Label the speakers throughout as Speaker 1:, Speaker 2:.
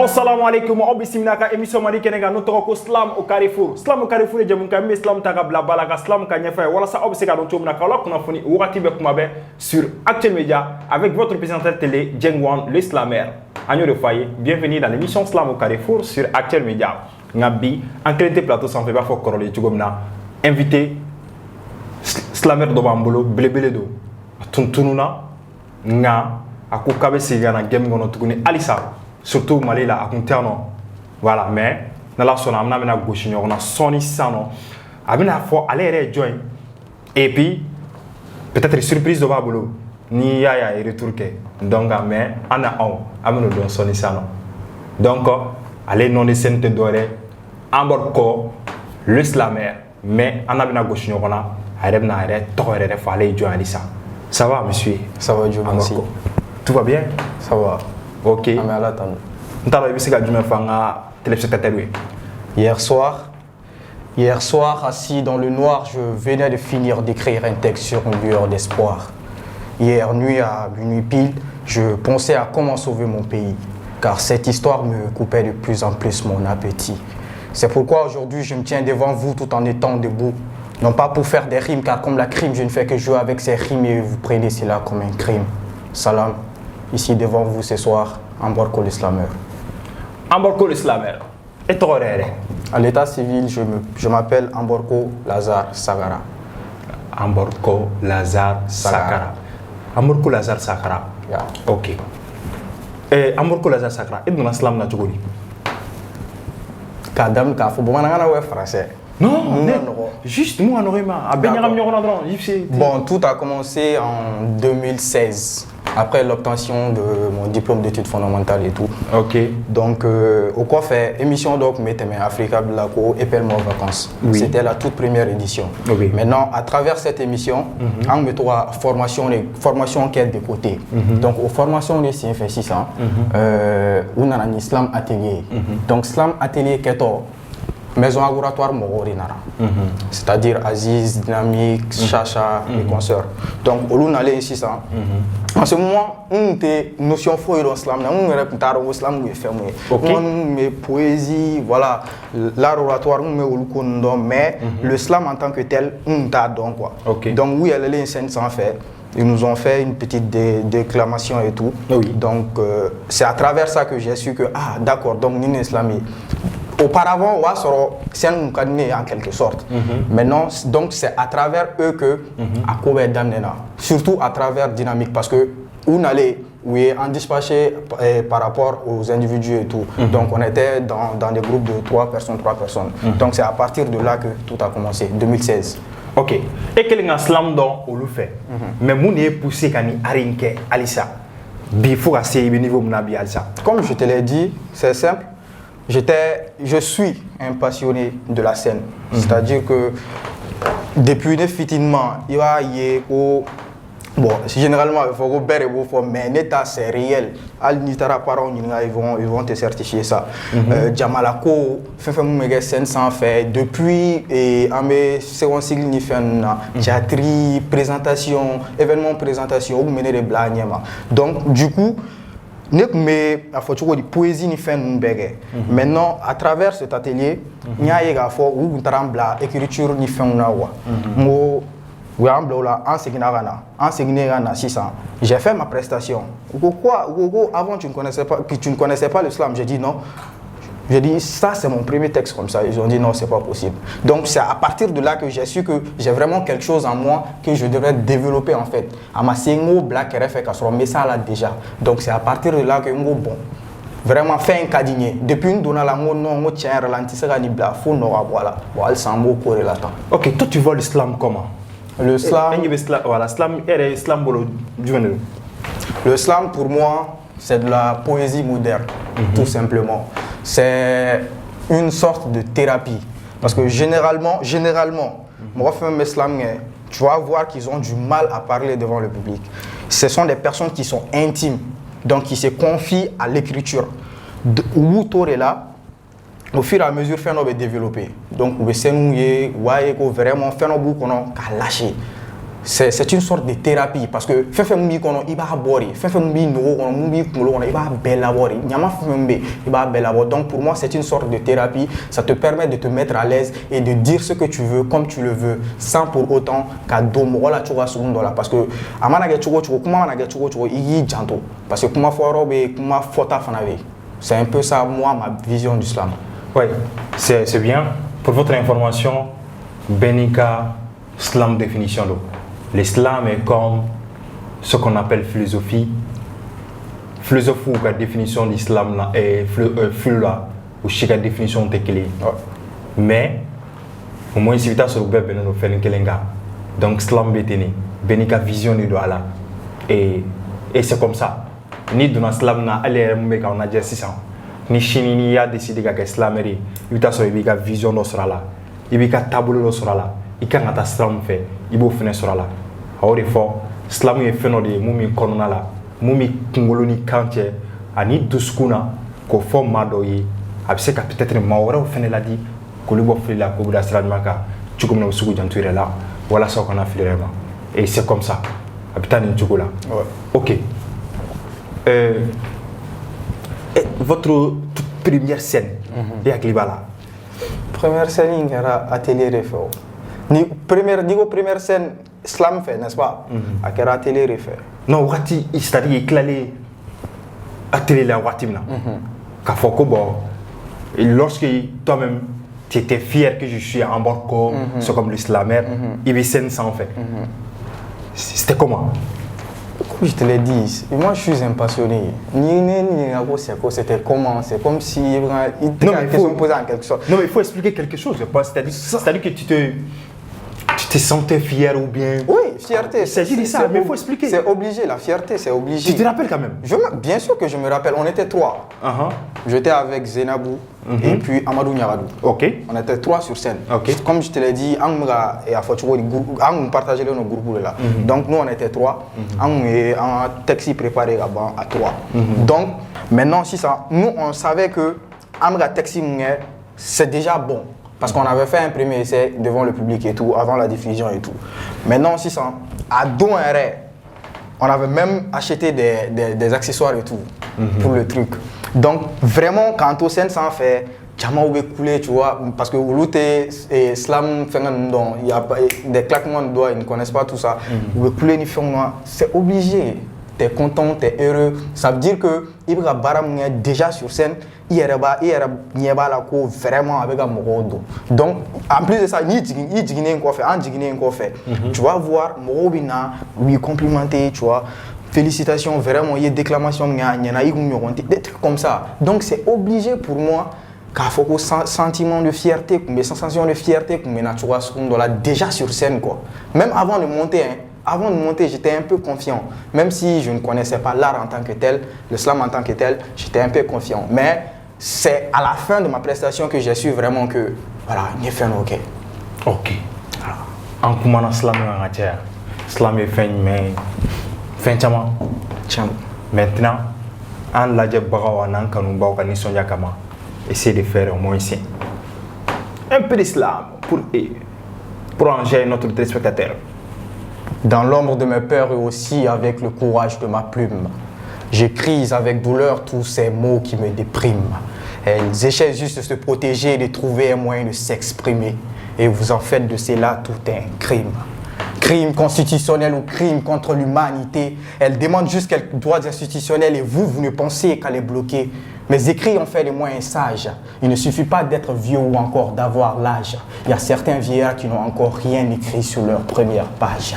Speaker 1: Assalamu alaikum wa bisimila ka émission mari kenega no toko ko Slam au Carrefour. Slam au Carrefour e jamun ka mi Slam ta ka bla bala ka Slam ka nyafa wala sa obse ka don chomna ka la kuna foni wakati be kuma be sur Actuel Média avec votre présentateur télé Jengwan le Slammer. Agneau de foyer, bienvenue dans l'émission Slam au Carrefour sur Actuel Média. Ngabi en qualité plateau sans fait pas fort corolé tugomna invité Slammer do bambolo blebele do. Tuntununa nga akukabe sigana game gono tukuni alisa. Surtout Malila à Conterno. Voilà, mais dans la zone, on a gauche, on a Sony Sano. On a fait aller join. Et puis, peut-être une surprise de Babolo. Ni ya et retour. Donc, mais on a un Sony Sano. Donc, allez non des scènes de doré. En bord le slammer. Mais on a bien gauche, on a arrêté, toré, il fallait joindre ça. Ça va, monsieur?
Speaker 2: Ça va, Dieu merci.
Speaker 1: Tout va bien?
Speaker 2: Ça va.
Speaker 1: Ok.
Speaker 2: Hier soir, assis dans le noir, je venais de finir d'écrire un texte sur une lueur d'espoir. Hier nuit, à minuit pile, je pensais à comment sauver mon pays, car cette histoire me coupait de plus en plus mon appétit. C'est pourquoi aujourd'hui, je me tiens devant vous tout en étant debout. Non pas pour faire des rimes, car comme la crime, je ne fais que jouer avec ces rimes et vous prenez cela comme un crime. Salam. Ici devant vous ce soir, Amborko le Slammer.
Speaker 1: Amborko le Slammer. Et toi,
Speaker 2: à l'état civil, je m'appelle Amborko Lazare Sagara.
Speaker 1: Amborko Lazare Sagara. Amborko Lazare Sagara.
Speaker 2: Yeah.
Speaker 1: Ok. Et Amborko Lazare Sagara, et nous Slam na tugoli.
Speaker 2: Kadam ka fo bomana ouais français.
Speaker 1: Non, juste moi en orima. Bon,
Speaker 2: tout a commencé en 2016. Après l'obtention de mon diplôme d'études fondamentales et tout.
Speaker 1: Ok.
Speaker 2: Donc, au quoi fait émission donc Métémé Africa Blako et Pelle-moi vacances. Oui. C'était la toute première édition.
Speaker 1: Oui.
Speaker 2: Maintenant, à travers cette émission, on met trois formations qui est de côté. Donc, aux formations de CFA 600, on a un Islam Atelier. Donc, Islam Atelier qui est maison laboratoire Mogorinara. C'est-à-dire Aziz, Dynamique, Chacha et consoeurs. Donc, on a allé ici ça. En ce moment, on a des notions fortes dans l'islam. On a des islam qui est fermé. On a poésie, voilà, l'art oratoire, mais le slam en tant que tel, on a donc quoi. Donc, oui, elle est une scène sans faire. Ils nous ont fait une petite déclamation et tout.
Speaker 1: Oui.
Speaker 2: Donc, c'est à travers ça que j'ai su que, ah, d'accord, donc, nous sommes islamiques. Auparavant, c'est un cabinet en quelque sorte. Maintenant, donc c'est à travers eux que Akobe Damnena, surtout à travers Dynamique, parce que on allait en dispatché par rapport aux individus et tout. Donc on était dans des groupes de 3 personnes. Donc c'est à partir de là que tout a commencé, 2016.
Speaker 1: Ok. Et quel est le slam dont on le fait? Mais mon est poussé quand il arinke Alissa. Bifou à ce niveau Mnabi Alissa.
Speaker 2: Comme je te l'ai dit, c'est simple. Je suis un passionné de la scène. C'est-à-dire que depuis le fitinement, il y a bon, généralement, il faut que mais l'état c'est réel. Ils vont te certifier ça. Jamalako, fait scène sans fait. Depuis, et second cycle, ni fait théâtre, présentation, événement présentation, ou mener des blagues. Donc, du coup, mais il faut que poésie ni fait maintenant à travers cet atelier il y a écriture ni fait j'ai fait ma prestation avant tu ne connaissais pas l'islam. J'ai dit non. J'ai dit, ça c'est mon premier texte comme ça. Ils ont dit non, c'est pas possible. Donc c'est à partir de là que j'ai su que j'ai vraiment quelque chose en moi que je devrais développer en fait. À ma single black RF mais ça là déjà. Donc c'est à partir de là que bon, vraiment fait un cadinier. Depuis une donna la non, on tient ralenti, ça ni bla, faut non voilà. Voilà, c'est mot corrélatant.
Speaker 1: Ok, toi tu vois l'islam comment?
Speaker 2: Le slam.
Speaker 1: Voilà, l'islam est l'islam bolo du.
Speaker 2: Le slam pour moi, c'est de la poésie moderne, tout simplement. C'est une sorte de thérapie. Parce que généralement, moi, tu vas voir qu'ils ont du mal à parler devant le public. Ce sont des personnes qui sont intimes, donc qui se confient à l'écriture. Où tu es là, au fur et à mesure, faire développer. Donc, vraiment faire lâcher. c'est une sorte de thérapie parce que fefem mi kono iba bori fefem mi no kono mi kulo kono iba bella bori nyama fefem be iba bella bori. Donc pour moi c'est une sorte de thérapie, ça te permet de te mettre à l'aise et de dire ce que tu veux comme tu le veux sans pour autant ka domo la chuga segundo la parce que amana ge chugo chugo kuma mana ge chugo chugo igi janto parce que kuma foro be kuma fota fanabe. C'est un peu ça moi ma vision d'islam.
Speaker 1: Oui, c'est bien. Pour votre information, Benika Slam définition d'eau. L'islam est comme ce qu'on appelle philosophie. Philosophie ou la définition de l'islam est philo ou chaque définition de qu'il est. Mais au moins si tu as sur le web, nous faisons kelenga. Donc Islam béteni, Benika vision de là. Et c'est comme ça. Ni dans l'islam na aller mbeka on a déjà 600. Ni chini ni a décidé que l'islam est. Il t'a sur ibika vision de sera là. Ibika tableau de sera là. Il kan ata Islam fait. Ibo fene sera là. Alors il faut Islam est fait de mumi konona la. Mumi kungoloni kanche ani duskuna ko fo madoyi. Abse ka peut-être mawara au fene la di ko libo fila ko buda sra maka. Chukum na usugu jantuire là. Voilà ça qu'on a fait vraiment. Et c'est comme ça. Habitant ni chukula. OK. Votre toute première scène, il y a Klibala.
Speaker 2: Première scène, il y a atelier refait. Ni première scène, Islam fait, n'est-ce pas? À quel atelier refait?
Speaker 1: Non, Wati, c'est-à-dire qu'il allait atelier la Watimna. Lorsque toi-même, tu étais fier que je suis en bord, c'est comme l'islamère, il y avait scène sans fait. C'était comment?
Speaker 2: Comme je te l'ai dit, moi je suis un passionné. C'était comment? C'est comme si il posé en quelque sorte.
Speaker 1: Non, mais il faut expliquer quelque chose. C'est-à-dire que tu te sentais fier ou bien.
Speaker 2: Oui, fierté.
Speaker 1: C'est ça, mais il faut expliquer.
Speaker 2: C'est obligé, la fierté, c'est obligé.
Speaker 1: Tu te rappelles quand même?
Speaker 2: Bien sûr que je me rappelle, on était 3. J'étais avec Zenabou et puis Amadou Nyaradou.
Speaker 1: Ok.
Speaker 2: On était 3 sur scène.
Speaker 1: Okay.
Speaker 2: Comme je te l'ai dit, on partageait nos groupes là. Donc nous on était 3. On est en taxi préparé à 3. Donc maintenant, si ça, nous on savait que Amga taxi c'est déjà bon. Parce qu'on avait fait un premier essai devant le public et tout, avant la diffusion et tout. Maintenant, si ça, à Douaré, on avait même acheté des accessoires et tout pour le truc. Donc, vraiment, quand on scène sans faire, Djama oube couler, tu vois, parce que Ouloute et Slam, il y a des claquements de doigts, ils ne connaissent pas tout ça. Oube couler, ni c'est obligé. Tu es content, tu es heureux. Ça veut dire que Ibra Baram est déjà sur scène, il y a vraiment avec un morodo. Donc, en plus de ça, tu vas voir Morobina lui complimenter, tu vois. Félicitations, vraiment, il y a déclamation, des trucs comme ça. Donc, c'est obligé pour moi qu'il faut un sentiment de fierté, une sensation de fierté, déjà sur scène, quoi. Même avant de monter, Avant de monter, j'étais un peu confiant. Même si je ne connaissais pas l'art en tant que tel, le slam en tant que tel, j'étais un peu confiant. Mais c'est à la fin de ma prestation que j'ai su vraiment que, voilà, j'ai fait un OK.
Speaker 1: OK. En comment slam en matière, slam est fait, mais fin chama. Maintenant, en la jabara en kanou ba organisation yakama, essayer de faire au moins ici. Un peu d'islam pour engager notre téléspectateur.
Speaker 2: Dans l'ombre de mes peurs et aussi avec le courage de ma plume, j'écris avec douleur tous ces mots qui me dépriment. Elles essaient juste de se protéger et de trouver un moyen de s'exprimer. Et vous en faites de cela tout un crime. Crime constitutionnel ou crime contre l'humanité. Elles demandent juste quelques droits institutionnels et vous ne pensez qu'à les bloquer. Mes écrits ont fait les moins sages. Il ne suffit pas d'être vieux ou encore d'avoir l'âge. Il y a certains vieillards qui n'ont encore rien écrit sur leur première page.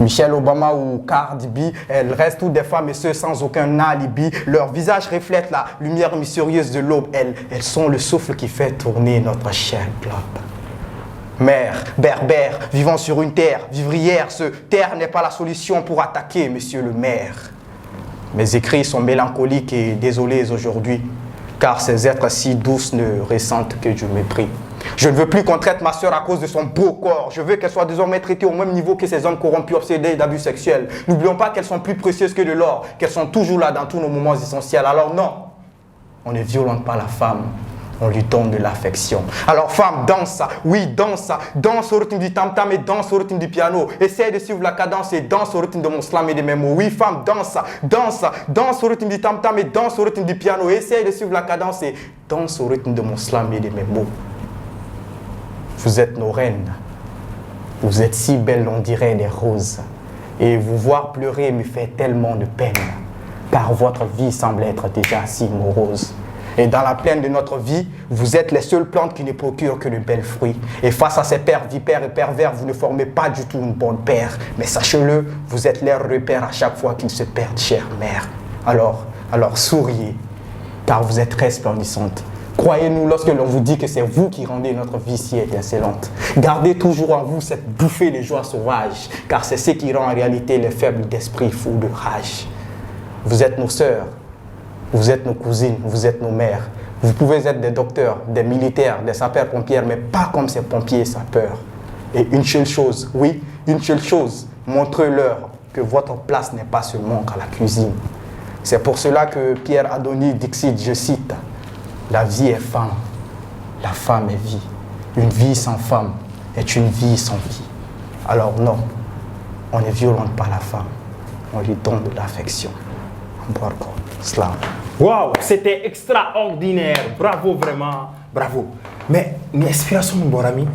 Speaker 2: Michelle Obama ou Cardi B, elles restent toutes des femmes et ceux sans aucun alibi. Leur visage reflète la lumière mystérieuse de l'aube. Elles sont le souffle qui fait tourner notre cher globe. Mère, berbère, vivant sur une terre vivrière, ce terre n'est pas la solution pour attaquer, monsieur le maire. Mes écrits sont mélancoliques et désolés aujourd'hui, car ces êtres si douces ne ressentent que du mépris. Je ne veux plus qu'on traite ma soeur à cause de son beau corps. Je veux qu'elle soit désormais traitée au même niveau que ces hommes corrompus obsédés d'abus sexuels. N'oublions pas qu'elles sont plus précieuses que de l'or, qu'elles sont toujours là dans tous nos moments essentiels. Alors non, on ne violente pas la femme. on lui donne de l'affection. Alors femme, danse ça, oui, danse ça, danse au rythme du tam-tam et danse au rythme du piano. Essaye de suivre la cadence et danse au rythme de mon slam et de mes mots. Oui femme, danse ça, danse au rythme du tam-tam et danse au rythme du piano. Essaye de suivre la cadence et danse au rythme de mon slam et de mes mots. Vous êtes nos reines, vous êtes si belles, on dirait des roses. Et vous voir pleurer me fait tellement de peine, car votre vie semble être déjà si morose. Et dans la plaine de notre vie, vous êtes les seules plantes qui ne procurent que de belles fruits. Et face à ces pères vipères et pervers, vous ne formez pas du tout une bonne paire. Mais sachez-le, vous êtes leur repère à chaque fois qu'ils se perdent, chère mère. Alors souriez, car vous êtes resplendissante. Croyez-nous lorsque l'on vous dit que c'est vous qui rendez notre vie si étincelante. Gardez toujours en vous cette bouffée de joie sauvage, car c'est ce qui rend en réalité les faibles d'esprit fous de rage. Vous êtes nos sœurs. Vous êtes nos cousines, vous êtes nos mères. Vous pouvez être des docteurs, des militaires, des sapeurs-pompiers, mais pas comme ces pompiers sapeurs. Et une seule chose, oui, une seule chose, montrez-leur que votre place n'est pas seulement qu'à la cuisine. C'est pour cela que Pierre Adonis dixit, je cite, « La vie est femme, la femme est vie. Une vie sans femme est une vie sans vie. » Alors non, on ne violente pas la femme, on lui donne de l'affection. Borgo, slam.
Speaker 1: Waouh, c'était extraordinaire. Bravo, vraiment. Bravo. Mais, une inspiration, mon ami.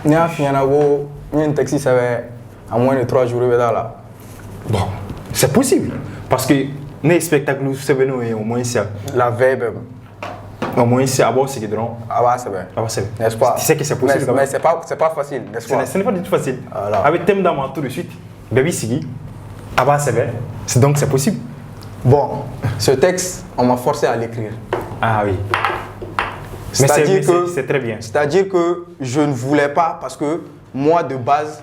Speaker 2: Un taxi, ça va à moins de 3 jours.
Speaker 1: Bon, c'est possible. Parce que les spectacles, nous savons, au moins, c'est
Speaker 2: la veille même.
Speaker 1: Au moins, c'est à bord, c'est que donc.
Speaker 2: Ah, ouais, c'est bien.
Speaker 1: Ah, ouais, c'est
Speaker 2: n'est-ce pas?
Speaker 1: Tu sais que c'est possible.
Speaker 2: Mais c'est pas facile, n'est-ce pas?
Speaker 1: Ce n'est pas du tout facile.
Speaker 2: Alors.
Speaker 1: Avec thème d'amant tout de suite, Baby Sigi. Ah bah c'est vrai, donc c'est possible.
Speaker 2: Bon, ce texte, on m'a forcé à l'écrire.
Speaker 1: Ah oui.
Speaker 2: C'est-à-dire que
Speaker 1: c'est très bien.
Speaker 2: C'est-à-dire que je ne voulais pas, parce que moi de base,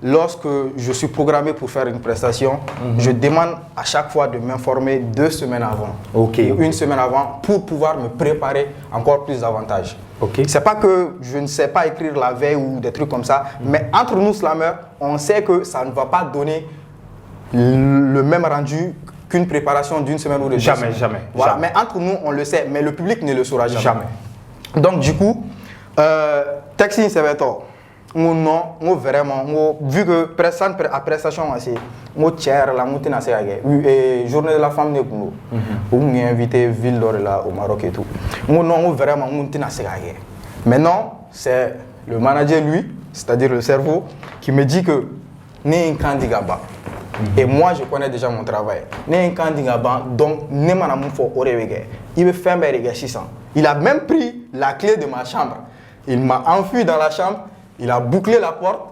Speaker 2: lorsque je suis programmé pour faire une prestation, je demande à chaque fois de m'informer 2 semaines avant.
Speaker 1: Ok.
Speaker 2: Ou 1 semaine avant pour pouvoir me préparer encore plus davantage.
Speaker 1: Ok.
Speaker 2: C'est pas que je ne sais pas écrire la veille ou des trucs comme ça, mais entre nous slammers, on sait que ça ne va pas donner le même rendu qu'une préparation d'1 semaine ou de 2 semaines.
Speaker 1: Jamais.
Speaker 2: Voilà. Mais entre nous, on le sait, mais le public ne le saura jamais.
Speaker 1: Jamais.
Speaker 2: Donc du coup, texte c'est tort. Mon nom, vraiment, vu que prestation c'est mon tiers la montée na et journée de la femme ne kuno. On m'a invité ville là au Maroc et tout. Mon nom vraiment monté na Maintenant, c'est le manager lui, c'est-à-dire le cerveau, qui me dit que né un candidat. Et moi, je connais déjà mon travail. Donc, il me fait un 600. Il a même pris la clé de ma chambre. Il m'a enfui dans la chambre, il a bouclé la porte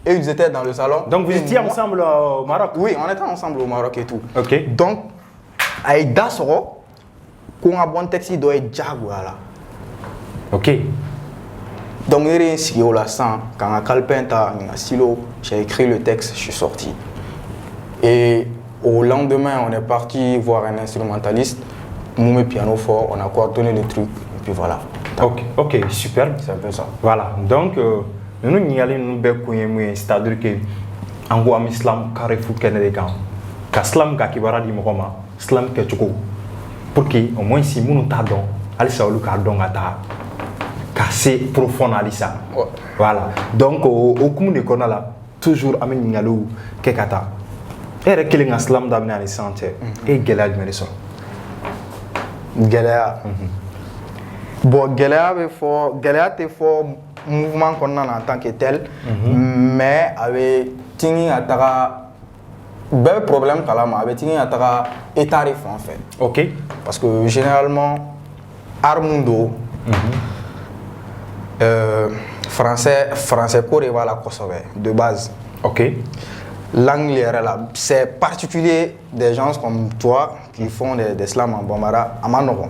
Speaker 2: et ils étaient dans le salon.
Speaker 1: Donc, vous étiez ensemble au Maroc?
Speaker 2: Oui, on était ensemble au Maroc et tout.
Speaker 1: Ok.
Speaker 2: Donc, avec Dasoro, quand on a un bon texte, il doit être Jaguar.
Speaker 1: Ok.
Speaker 2: Donc, il est ici au lassant. Quand on a calpenta, un stylo, j'ai écrit le texte, je suis sorti. Et au lendemain, on est parti voir un instrumentaliste, mon piano fort, on a coordonné les trucs, et puis voilà.
Speaker 1: Ok, super.
Speaker 2: C'est un peu ça.
Speaker 1: Voilà, donc, nous y allons, c'est-à-dire que, en gros, l'islam carrefour Canada, qu'islam kakibara di mohoma, islam ketchuko, pour que, au moins, si nous t'adons, allez, ça ou cardon à ta, cassé profond à l'issa. Voilà, donc, au coup de là, toujours, amen n'yalou, kekata. Et qu'il y a un slam d'amener à l'essentiel. Et Gela du Mélisson.
Speaker 2: Gela. Bon, Gela est fort mouvement qu'on a en tant que tel, mais avec Tingi Atara, ben problème avec Tingi Atara est tarif en fait.
Speaker 1: Ok.
Speaker 2: Parce que généralement, Armundo, français Corée va la Kosovo de base.
Speaker 1: Ok.
Speaker 2: L'anglais là, c'est particulier des gens comme toi qui font des slams en Bambara à Manoron.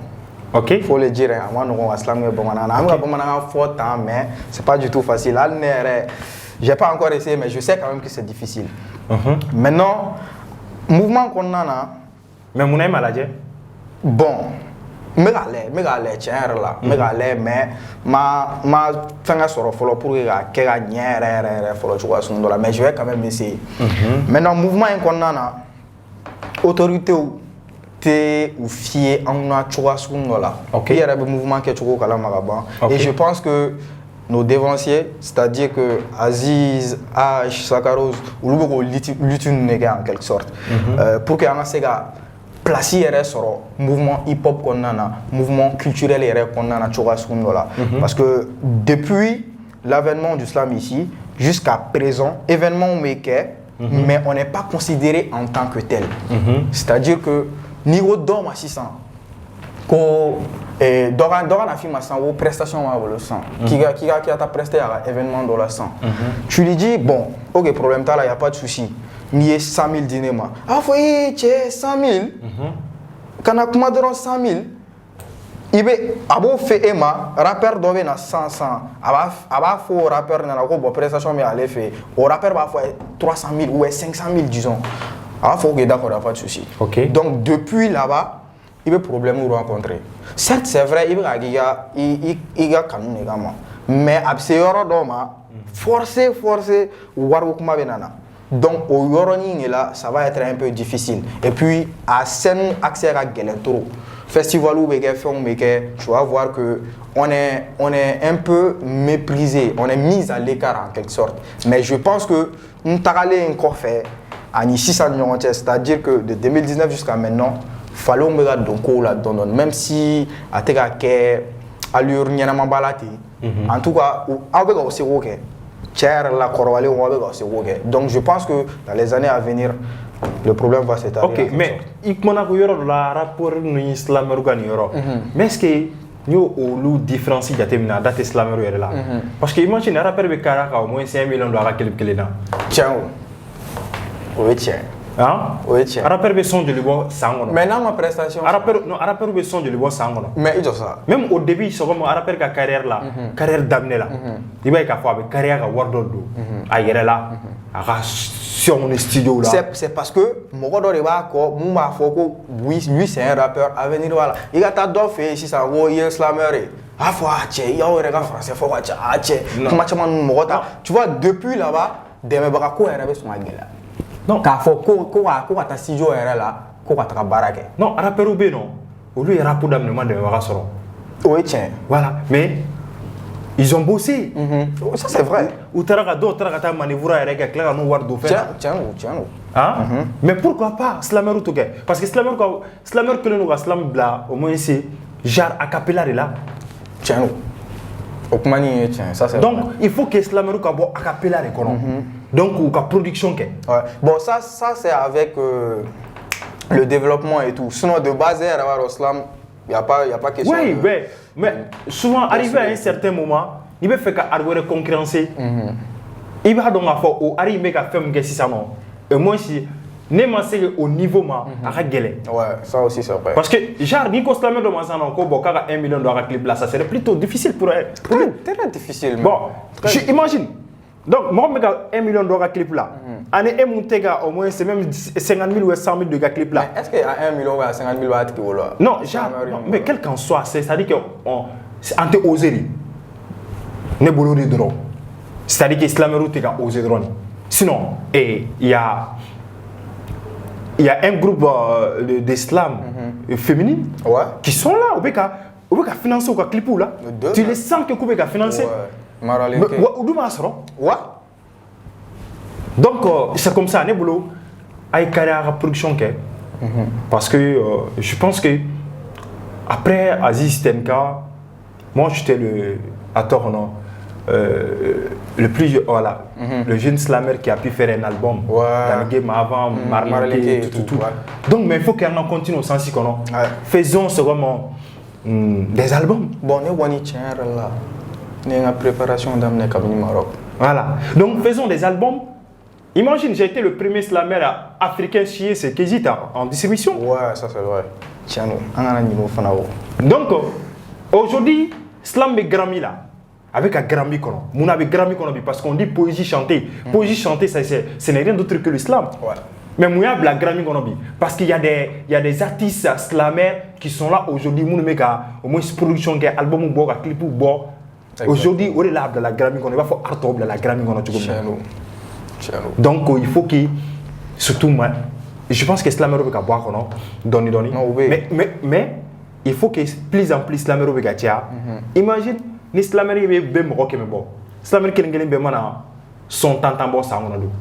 Speaker 1: Ok.
Speaker 2: Il faut le dire, à Manoron, à slam en Bambara. Fort temps, mais c'est pas du tout facile. J'ai pas encore essayé, mais je sais quand même que c'est difficile. Maintenant, mouvement qu'on a là.
Speaker 1: Mais mon aime à la
Speaker 2: bon. Mais tiens là, mais ma fin sur follow pour mais je vais quand même essayer. Maintenant mouvement qu'on a autorité te ou fier en a choix sur nous là. Il y a des mouvements qui sont au Maraban. Et je pense que nos dévanciers, c'est-à-dire que Aziz, H, Sakaros, ou l'utune en quelque sorte, pour que nous placer sur le mouvement hip-hop qu'on a, mouvement culturel qu'on a sur nous là. Parce que depuis l'avènement du slam ici, jusqu'à présent, événement maker, mais on n'est pas considéré en tant que tel. C'est-à-dire que niveau d'homme à 600, dans la film à 100, prestation à le 100, qui a presté à l'événement dans la 100. Tu lui dis, bon, ok, problème, il n'y a pas de souci. Il y a 100 000 dîners. Ah, oui, tu as 100 000. Quand on a donné 100 000, il a fait Emma, rappeur doit être 100 100. Aba faut rappeur na ko bo prestation mais aller faire. Au rappeur va faire 300 000 ou 500 000 disons. Ah faut que d'accord, pas de souci. Donc depuis là-bas, il y a des problèmes à rencontrer. Certes c'est vrai, il y a canon également. Mais abseyoro doma forcer waru kuma benana. Donc au yoroni là, ça va être un peu difficile. Et puis à scène accès à Gelentoro. Festival où tu vas voir que on est un peu méprisé, on est mis à l'écart en quelque sorte. Mais je pense que nous avons encore fait à 600 millions, c'est-à-dire que de 2019 jusqu'à maintenant, il fallait que là-dedans, même si à allure en tout cas, donc je pense que dans les années à venir, le problème va s'étaler.
Speaker 1: Ok, mais il y a un rapport islam mais est-ce que nous avons différencié la date islam là? Parce que imagine un rapport de Karaka au moins 5 millions de dollars.
Speaker 2: Tiens, oui, tiens.
Speaker 1: Hein?
Speaker 2: Oui, tiens.
Speaker 1: Un rapport de son de l'Ibo Sangon.
Speaker 2: Maintenant, ma prestation.
Speaker 1: Un rapport de son de l'Ibo Sangon.
Speaker 2: Mais il y a ça.
Speaker 1: Même au début, c'est comme un rapport de carrière là, carrière d'amener là. Il va y avoir une carrière à Wardodo. Ailleurs là, à sur mon studio là.
Speaker 2: C'est parce que mon gars d'Oriba, moi, lui, c'est un rappeur à venir voilà. Il a ta dof et si ça va, il est slammer. Ah, faut acheter, il y a un regard français, faut acheter. Tu vois, depuis là-bas, des mecs qui ont un son là. Non. Quand faut qu'on ta studio là, qu'on ta baraque.
Speaker 1: Non, rappeur ou bien non. Au lieu de rapport d'amenement de Marassoro.
Speaker 2: Oui, tiens.
Speaker 1: Voilà, mais ils ont bossé.
Speaker 2: Ça c'est vrai.
Speaker 1: Ou t'as d'autres qui ont manœuvré avec la clé à nous voir d'où faire.
Speaker 2: Tiens.
Speaker 1: Hein? Mais pourquoi pas Slammer ou tout cas? Parce que Slammer que nous avons Slam bla, au moins c'est genre a cappella là.
Speaker 2: Tiens. Ça c'est
Speaker 1: donc
Speaker 2: vrai.
Speaker 1: il faut que Slammer soit bon a cappella les colons. Donc ou la production que.
Speaker 2: Ouais. Bon ça c'est avec le développement et tout. Sinon de base au slam, il y a pas question.
Speaker 1: Oui, mais souvent arrivé à un certain moment, il va faire qu'arriver concurrencer. Il va donc avoir au arriver à faire que si ça non. Et moi si n'importe au niveau à régler.
Speaker 2: Ouais, ça aussi c'est vrai.
Speaker 1: Parce que genre Nico Slammer de Manzana encore bon 1 million de clip là, ça serait plutôt difficile pour elle.
Speaker 2: Très difficile.
Speaker 1: Bon, imagine. Donc, moi, je 1 million de clip là. Année au moins, c'est même 50 000 ou 100 000 de clip là.
Speaker 2: Est-ce qu'il y a 1 million ou 50 000 watts qui là?
Speaker 1: Non, mais quel qu'en soit, c'est-à-dire que c'est anti-oserie. Ne boulot de drone. C'est-à-dire que l'Islam est osé drone. Sinon, il y a un groupe d'islam féminin qui sont là, au Beka financer au clip là. Tu les sens que tu as financé. Donc c'est comme ça, Nebolo a une carrière de production parce que je pense que après Aziz Tenka, moi j'étais le le jeune slammer qui a pu faire un album dans le game avant Marley tout. Donc mais il faut qu'on continue au sens qu'on faisons vraiment des albums.
Speaker 2: Bon, on est là. La préparation d'amener au Maroc.
Speaker 1: Voilà. Donc faisons des albums. Imagine, j'ai été le premier slammer africain chez ce Kézita en distribution.
Speaker 2: Ouais, ça c'est vrai. Tiens, nous.
Speaker 1: Donc aujourd'hui, slam est Grammy là. Avec un Grammy qu'on a. Mon avec Grammy qu'on a parce qu'on dit poésie chantée. Poésie chantée, ce n'est rien d'autre que l'islam. Ouais. Mais moi, la Grammy qu'on a parce qu'il y a des artistes slamers qui sont là aujourd'hui. Mon méga, au moins production, album ou boire, clip ou boire. Aujourd'hui, on est là de la Grammy qu'on va faire art de la Grammy qu'on a. Donc il faut que surtout moi je pense que Islamero bɛ ka bɔ a kɔnɔ dɔɔni dɔɔni.
Speaker 2: Non, oui.
Speaker 1: Mais il faut que plus en plus Islamero bɛ ka caya. Imagine ni Islamero bɛ mɔgɔ 100 bɔ. Islamero kelen bɛ mana 100 tan bɔ san kɔnɔ don.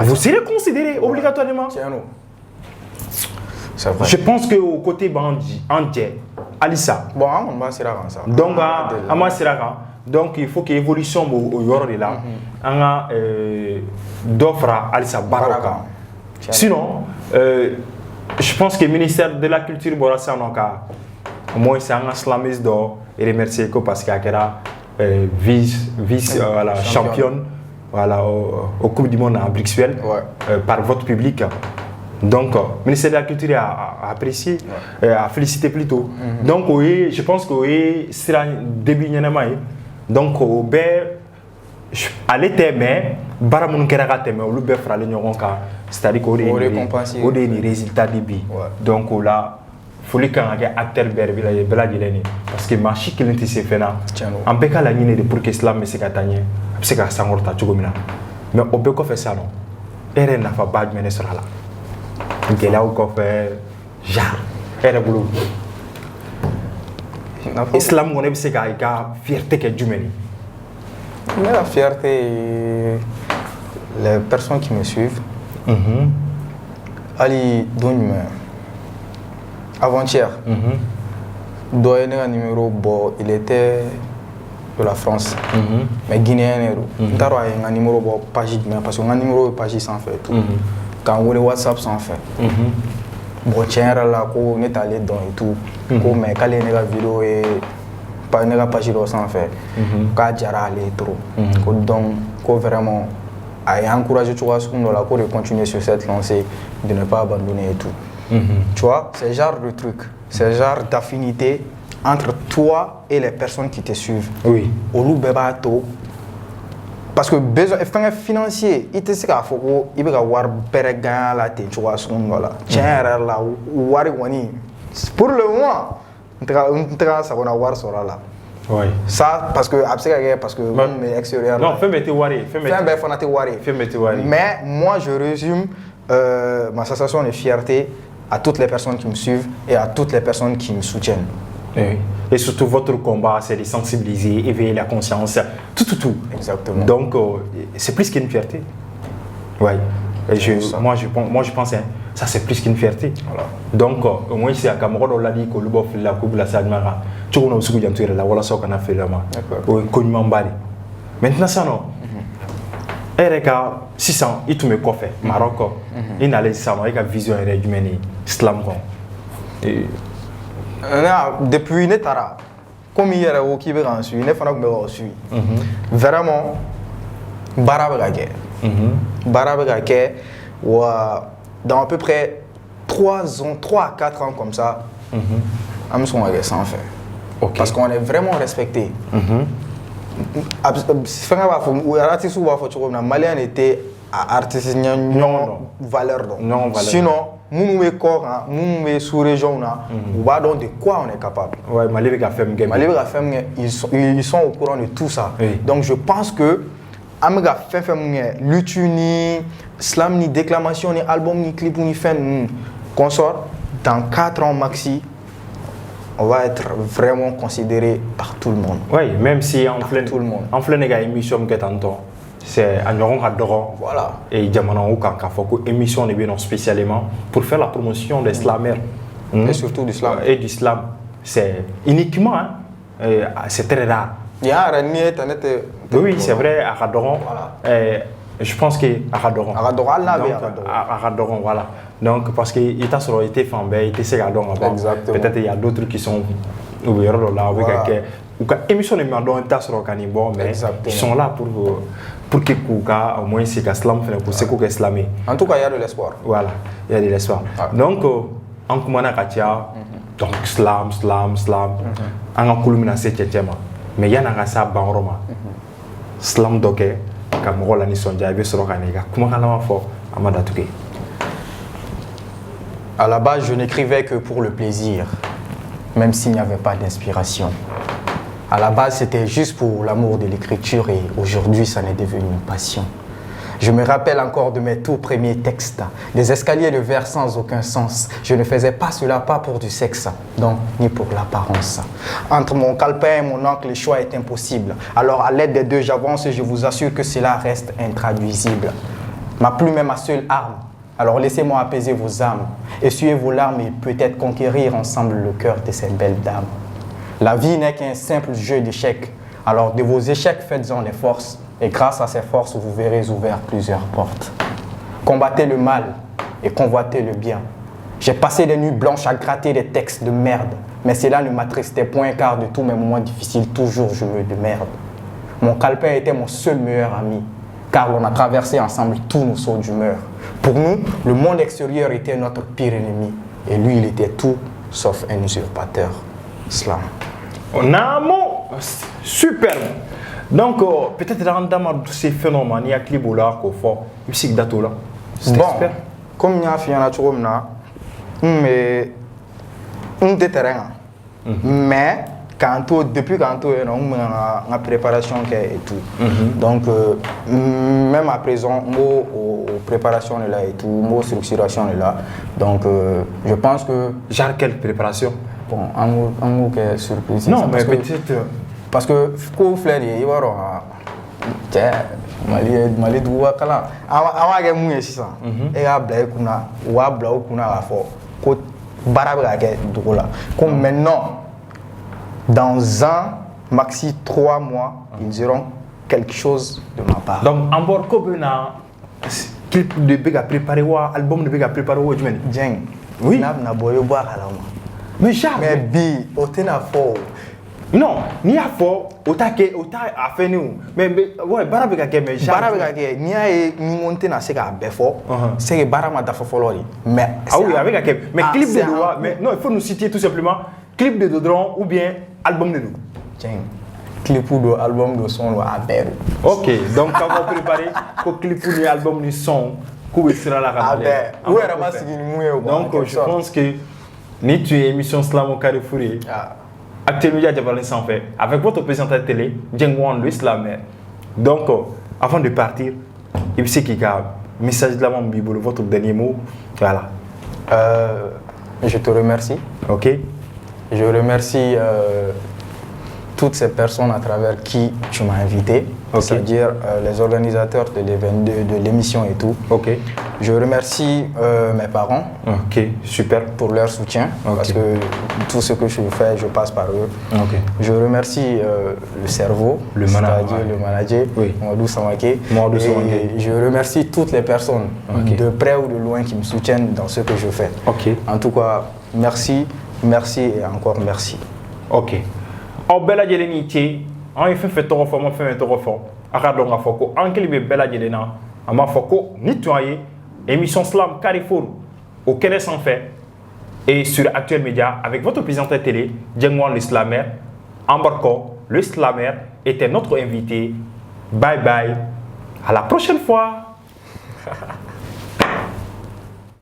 Speaker 1: Vous serez considéré obligatoirement.
Speaker 2: C'est vrai.
Speaker 1: Je pense que au côté Andjé, Alissa.
Speaker 2: Bon, on va se rendre ça.
Speaker 1: Donc, donc il faut que l'évolution au yoro de là, on a d'offres Alissa Baraka. Sinon, je pense que le ministère de la Culture Borassa moi c'est un islamiste d'or et remercier parce qu'il y a vice voilà, championne voilà, au Coupe du Monde en Brixuel par vote public. Donc, le ministère de la Culture a apprécié, a félicité plutôt. Donc, oui, je pense que oui, c'est un début de donc, à l'été, mais Baramoun Keraka, mais on peut faire les c'est-à-dire qu'on a des résultats de bi. Donc, là, il faut que les acteurs parce que marché qui est fait là, on peut pas la ligne pour que l'islam se gagne, c'est que ça ngorta tchogomina. Mais on peut pas faire ça non. Et n'a pas bad mener sur là. Gelaw ko fait genre era bulu. Islam on est se ga fierté que jumeni.
Speaker 2: Mais la fierté, les personnes qui me suivent. Ali Dougne, avant-hier, un numéro, bon, il était de la France, mais guinéen. Il a un numéro page, parce qu'un numéro page sans fait tout. Quand on WhatsApp sans fait. Bon, tiens, là, on est allé dans et tout. Mais quand les vidéo et pas une page sans fait, quand il y a trop. Donc, vraiment, à encourager tout le de continuer sur cette lancée, de ne pas abandonner et tout. Tu vois, c'est genre de truc, c'est genre d'affinité entre toi et les personnes qui te suivent.
Speaker 1: Oui.
Speaker 2: Au loup bébato. Parce que besoin financier, il te sait qu'il faut qu'il y ait un la tête, tu vois, tiens, là, pour le moment, ça va avoir ça là.
Speaker 1: Oui.
Speaker 2: Ça, parce que on est extérieur.
Speaker 1: Non, fais mettre Wari.
Speaker 2: Mais moi, je résume ma sensation de fierté à toutes les personnes qui me suivent et à toutes les personnes qui me soutiennent.
Speaker 1: Oui. Et surtout, votre combat, c'est de sensibiliser, éveiller la conscience, tout.
Speaker 2: Exactement.
Speaker 1: Donc, c'est plus qu'une fierté. Oui. Moi, je pense, hein, ça, c'est plus qu'une fierté.
Speaker 2: Voilà.
Speaker 1: Donc, au moins, c'est à Cameroun, on l'a dit que le bof, la coupe, la sadmara, tu vois, on a aussi la voilà, ça qu'on a fait là. Maintenant, ça, non. Ereka 600, il te met quoi faire Maroc, il n'a pas ça, il a une vision humaine, islam.
Speaker 2: Depuis une tara, comme il y a au Québec en Suisse, il faut que je vraiment, Barabagake. Barabagake, dans à peu près 3 à 4 ans comme ça, on me sont sans faire. Parce qu'on est vraiment respecté. Malien était artiste non valeur. Sinon, nous sommes corps, nous sommes sous-région, on va donc de quoi on est capable.
Speaker 1: Ouais,
Speaker 2: ils sont au courant de tout ça.
Speaker 1: Oui.
Speaker 2: Donc je pense que l'utuni, slam ni déclamation ni album ni clip ni fin consort dans 4 ans maxi. On va être vraiment considéré par tout le monde.
Speaker 1: Oui, même si en plein
Speaker 2: tout le monde.
Speaker 1: En plein émission que t'entends, c'est un grand adorant.
Speaker 2: Voilà.
Speaker 1: Et Diamant au Kanka, émission est bien spécialement pour faire la promotion des slamers.
Speaker 2: Et surtout du slam.
Speaker 1: Et du slam. C'est uniquement, c'est très rare.
Speaker 2: Il y a un
Speaker 1: oui, c'est vrai, Aradoron.
Speaker 2: Voilà.
Speaker 1: Je pense que Aradoron. Aradoron, voilà. Donc, parce qu'il a été fait, il était avant. Peut-être qu'il y a d'autres qui sont ouverts là, avec émission de Mandon, mais ils sont là pour que au moins c'est qu'Islam fait pour ce que Islamé.
Speaker 2: En tout cas, il y a de l'espoir.
Speaker 1: Voilà, il y a de l'espoir. Donc, en Koumana Katia, donc slam, en Kouloumina c'est Tchétchéma. Mais il y a un ça Banroma. Slam doké, Kamoro la Nisonja, il veut se regarder. Comment on a fait Amadatuke?
Speaker 2: À la base, je n'écrivais que pour le plaisir, même s'il n'y avait pas d'inspiration. À la base, c'était juste pour l'amour de l'écriture et aujourd'hui, ça n'est devenu une passion. Je me rappelle encore de mes tout premiers textes, des escaliers de verre sans aucun sens. Je ne faisais pas cela pas pour du sexe, donc ni pour l'apparence. Entre mon calepin et mon oncle, le choix est impossible. Alors à l'aide des deux, j'avance et je vous assure que cela reste intraduisible. Ma plume est ma seule arme. Alors laissez-moi apaiser vos âmes, essuyez vos larmes et peut-être conquérir ensemble le cœur de ces belles dames. La vie n'est qu'un simple jeu d'échecs. Alors de vos échecs, faites-en les forces. Et grâce à ces forces, vous verrez ouvert plusieurs portes. Combattez le mal et convoitez le bien. J'ai passé des nuits blanches à gratter des textes de merde. Mais cela ne m'attristait point car de tous mes moments difficiles, toujours je me démerde. Mon calepin était mon seul meilleur ami. Car on a traversé ensemble tous nos sauts d'humeur. Pour nous, le monde extérieur était notre pire ennemi. Et lui, il était tout sauf un usurpateur. Slam.
Speaker 1: On a un mot superbe. Donc, peut-être dans ces phénomènes, il y a un clip là, musique d'Ato là.
Speaker 2: Bon, comme il y a fait un autre mais on était terrain. Mais depuis quand on a une préparation et tout. Donc, même à présent, aux préparation là et tout, aux structuration là. Donc, je pense que.
Speaker 1: Genre quelle préparation?
Speaker 2: Bon, un mot qui est surprise.
Speaker 1: Non, mais peut-être.
Speaker 2: Parce que quand vous faites, il va y avoir. Mali duwa kala awa ke mun ye sisan e ka bila e kunna wa bila o kunna k'a fɔ ko baara bɛ ka kɛ dugu la ko maintenant dans un maxi 3 mois ils auront quelque chose de ma part.
Speaker 1: Donc en bord ko bɛ na clip de bɛ ka préparer wa album de bɛ ka préparer wa jumɛn?
Speaker 2: Dieng
Speaker 1: oui
Speaker 2: n'a bɛna bɔ i bɛ bɔ a kalama
Speaker 1: mais jamais
Speaker 2: mais bi o tɛna fɔ.
Speaker 1: Non, n'i y'a fɔ o t'a a fɛn ni o mais ouais baara bɛ ka kɛ mais
Speaker 2: baara bɛ ka kɛ n'i y'a ye ni n ko n tɛna se k'a bɛɛ fɔ c'est que baara ma dafa fɔlɔ de mais
Speaker 1: ah oui a bɛ ka kɛ mais clip de don wa mais non il faut nous citer tout simplement clip de don dɔrɔn ou bien album de don.
Speaker 2: Tiɲɛ clip do album do son do a bɛɛ do.
Speaker 1: Ok donc k'aw ka préparer ko clip ni album ni son k'u bɛ sira la ka na.
Speaker 2: A bɛɛ u yɛrɛ ma sigi ni mun ye quoi.
Speaker 1: Donc je pense que ni tu es émission Slam au Carrefour ye. Actuellement, Diabalin s'en fait avec votre présentateur télé, Djengwan Louis Lamer. Donc, avant de partir, il sait qu'il y a un message de la Bible, votre dernier mot. Voilà.
Speaker 2: Je te remercie.
Speaker 1: Ok.
Speaker 2: Je remercie toutes ces personnes à travers qui tu m'as invité, c'est-à-dire les organisateurs de l'émission et tout.
Speaker 1: Ok.
Speaker 2: Je remercie mes parents.
Speaker 1: Ok, super.
Speaker 2: Pour leur soutien, parce que tout ce que je fais, je passe par eux.
Speaker 1: Ok.
Speaker 2: Je remercie le cerveau, c'est-à-dire le manager, Mamadou Samake. Et je remercie toutes les personnes, de près ou de loin, qui me soutiennent dans ce que je fais.
Speaker 1: Ok.
Speaker 2: En tout cas, merci, merci et encore merci.
Speaker 1: Ok. Aw bɛɛ lajɛlen ni ce an ye fɛn fɛn tɔgɔ fɔ an ma fɛn fɛn tɔgɔ fɔ a k'a dɔn k'a fɔ ko an kelen bɛ bɛɛ lajɛlen na an b'a fɔ ko ni tun y'a ye émission Slam Carrefour au kɛnɛ sanfɛ et sur Actuel Média avec votre présentateur télé Djengwan le Slamer Ambarko le Slamer était notre invité. Bye bye, à la prochaine fois.